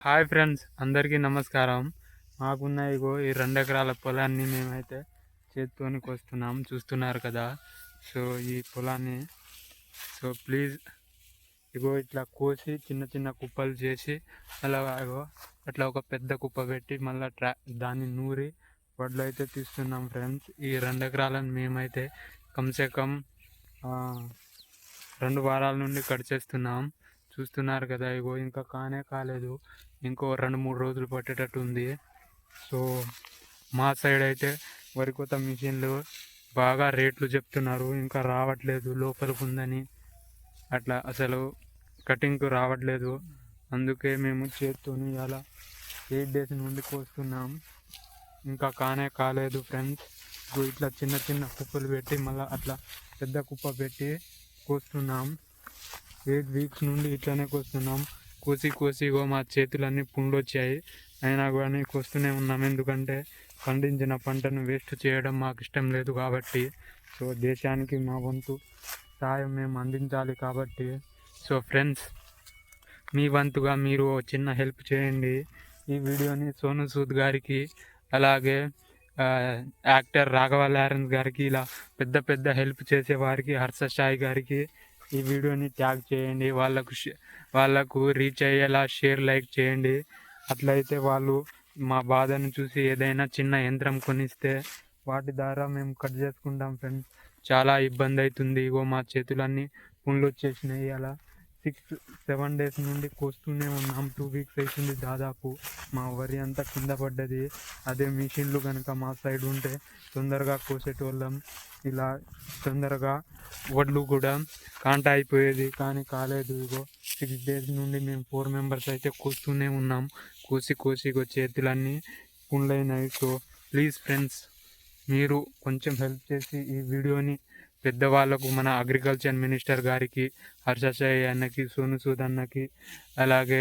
Hi friends, అందరికీ నమస్కారం. మాకున్న ఇగో ఈ 2 ఎకరాల పొలాన్ని మేమైతే చేత్తోని కోస్తున్నాం. చూస్తున్నారు కదా. సో ఈ పొలాన్ని ప్లీజ్ ఇగో ఇట్లా కోసి చిన్న చిన్న కుప్పలు చేసి అలా ఇగో అట్లా ఒక పెద్ద కుప్ప పెట్టి మళ్ళీ దాన్ని నూరి వడ్లు అయితే తీస్తున్నాం ఫ్రెండ్స్. ఈ 2 ఎకరాలను మేమైతే కమ్సే కమ్ 2 వారాల నుండి కట్ చేస్తున్నాం. చూస్తున్నారు కదా, ఇగో ఇంకా కాలేదు, ఇంకో 2-3 రోజులు పట్టేటట్టు ఉంది. సో మా సైడ్ అయితే వరి కోత మిషన్లు బాగా రేట్లు చెప్తున్నారు, ఇంకా రావట్లేదు, లోపలికి ఉందని అట్లా అసలు కటింగ్కు రావట్లేదు. అందుకే మేము చేత్తోని అలా 8 days నుండి కోస్తున్నాం. ఇంకా కాలేదు ఫ్రెండ్స్. ఇట్లా చిన్న చిన్న కుప్పలు పెట్టి మళ్ళీ అట్లా పెద్ద కుప్ప పెట్టి కోస్తున్నాం. 8 weeks నుండి ఇట్లానే కోస్తున్నాం. కోసి మా చేతులన్నీ పుండొచ్చాయి. అయినా కానీ కోస్తూనే ఉన్నాం, ఎందుకంటే పండించిన పంటను వేస్ట్ చేయడం మాకు ఇష్టం లేదు కాబట్టి. సో దేశానికి మా వంతు సాయం మేము అందించాలి కాబట్టి. సో ఫ్రెండ్స్, మీ వంతుగా మీరు చిన్న హెల్ప్ చేయండి. ఈ వీడియోని సోను సూద్ గారికి, అలాగే యాక్టర్ రాఘవ లారెన్స్ గారికి, ఇలా పెద్ద హెల్ప్ చేసే వారికి, హర్ష సాయి గారికి ఈ వీడియోని ట్యాగ్ చేయండి. వాళ్ళకు రీచ్ అయ్యేలా షేర్, లైక్ చేయండి. అట్లయితే వాళ్ళు మా బాధను చూసి ఏదైనా చిన్న యంత్రం కొనిస్తే వాటి ద్వారా మేము కట్ చేసుకుంటాం ఫ్రెండ్స్. చాలా ఇబ్బంది అవుతుంది. ఇగో మా చేతులన్నీ పుండ్లు వచ్చేసినాయి. అలా 6-7 days నుండి కోస్తూనే ఉన్నాం. 2 weeks అవుతుంది దాదాపు. మా వరి అంతా కింద పడ్డది. అదే మిషన్లు కనుక మా సైడ్ ఉంటే తొందరగా కోసేటోళ్ళం. ఇలా తొందరగా వడ్లు కూడా కాంట అయిపోయేది, కానీ కాలేదు. ఇగో 6 days నుండి మేము 4 members అయితే కోస్తూనే ఉన్నాం. కోసి చేతులన్నీ పుండ్లైనాయి. సో ప్లీజ్ ఫ్రెండ్స్, మీరు కొంచెం హెల్ప్ చేసి ఈ వీడియోని పెద్దవాళ్ళకు, మన అగ్రికల్చర్ మినిస్టర్ గారికి, హర్ష సాయి అన్నకి, సోను సూద్ అన్నకి, అలాగే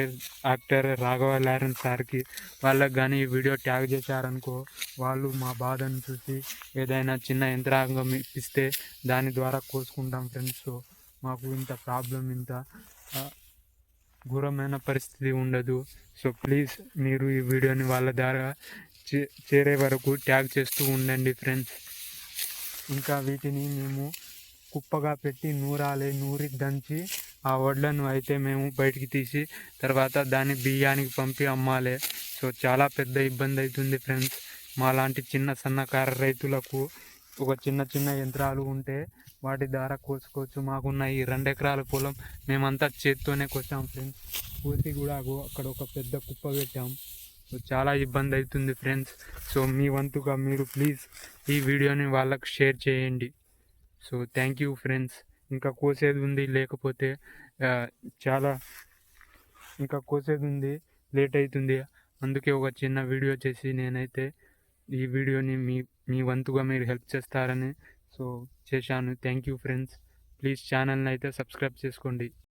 యాక్టర్ రాఘవ లారెన్స్ సార్కి, వాళ్ళకి కానీ ఈ వీడియో ట్యాగ్ చేశారనుకో, వాళ్ళు మా బాధను చూసి ఏదైనా చిన్న యంత్రాంగం ఇప్పిస్తే దాని ద్వారా కోసుకుంటాం ఫ్రెండ్స్. సో మాకు ఇంత ప్రాబ్లం, ఇంత ఘోరమైన పరిస్థితి ఉండదు. సో ప్లీజ్ మీరు ఈ వీడియోని వాళ్ళ ద్వారా చేరే వరకు ట్యాగ్ చేస్తూ ఉండండి ఫ్రెండ్స్. ఇంకా వీటిని మేము కుప్పగా పెట్టి నూరి దంచి ఆ వడ్లను అయితే మేము బయటికి తీసి తర్వాత దాన్ని బియ్యానికి పంపి అమ్మాలి. సో చాలా పెద్ద ఇబ్బంది అవుతుంది ఫ్రెండ్స్. మాలాంటి సన్నకారు రైతులకు ఒక చిన్న యంత్రాలు ఉంటే వాటి ద్వారా కోసుకోవచ్చు. మాకున్న ఈ 2 ఎకరాల పొలం మేమంతా చేత్తోనే కోసాం ఫ్రెండ్స్. కోసి కూడా అక్కడ ఒక పెద్ద కుప్ప పెట్టాం. సో చాలా ఇబ్బంది అవుతుంది ఫ్రెండ్స్. సో మీ వంతుగా మీరు ప్లీజ్ ఈ వీడియోని వాళ్ళకు షేర్ చేయండి. So thank you friends. ఇంకా కోసేది ఉంది, లేకపోతే లేట్ అవుతుంది. అందుకే ఒక చిన్న వీడియో చేసి నేనైతే ఈ వీడియోని మీ వంతుగా మీరు హెల్ప్ చేస్తారని చేశాను. Thank you friends. ప్లీజ్ ఛానల్ని అయితే సబ్స్క్రైబ్ చేసుకోండి.